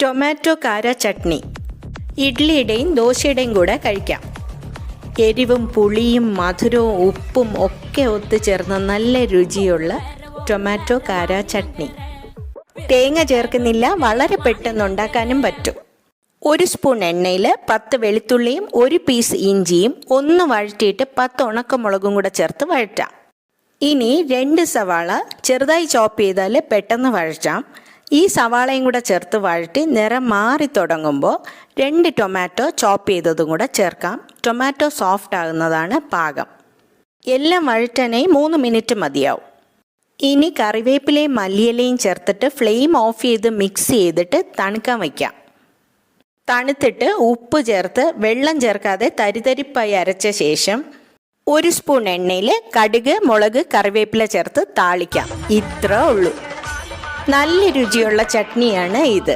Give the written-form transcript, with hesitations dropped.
Tomato കാര ചട്നി ഇഡ്ഡലിയുടെയും ദോശയുടെയും കൂടെ കഴിക്കാം. എരിവും പുളിയും മധുരവും ഉപ്പും ഒക്കെ ഒത്തുചേർന്ന നല്ല രുചിയുള്ള ടൊമാറ്റോ കാര ചട്നി. തേങ്ങ ചേർക്കുന്നില്ല, വളരെ പെട്ടെന്ന് ഉണ്ടാക്കാനും പറ്റും. 1 സ്പൂൺ എണ്ണയിൽ 10 വെളുത്തുള്ളിയും 1 പീസ് ഇഞ്ചിയും ഒന്ന് വഴറ്റിയിട്ട് 10 ഉണക്കമുളകും കൂടെ ചേർത്ത് വഴറ്റാം. ഇനി 2 സവാള ചെറുതായി ചോപ്പ് ചെയ്താൽ പെട്ടെന്ന് വഴറ്റാം. ഈ സവാളയും കൂടെ ചേർത്ത് വഴറ്റി നിറം മാറി തുടങ്ങുമ്പോൾ 2 ടൊമാറ്റോ ചോപ്പ് ചെയ്തതും കൂടെ ചേർക്കാം. ടൊമാറ്റോ സോഫ്റ്റ് ആകുന്നതാണ് പാകം. എല്ലാം വഴറ്റാനായി 3 മിനിറ്റ് മതിയാവും. ഇനി കറിവേപ്പിലയും മല്ലിയിലയും ചേർത്തിട്ട് ഫ്ലെയിം ഓഫ് ചെയ്ത് മിക്സ് ചെയ്തിട്ട് തണുക്കാൻ വയ്ക്കാം. തണുത്തിട്ട് ഉപ്പ് ചേർത്ത് വെള്ളം ചേർക്കാതെ തരിതരിപ്പായി അരച്ച ശേഷം 1 സ്പൂൺ എണ്ണയിൽ കടുക്, മുളക്, കറിവേപ്പില ചേർത്ത് താളിക്കാം. ഇത്രേ ഉള്ളൂ. നല്ല രുചിയുള്ള ചട്നിയാണ് ഇത്.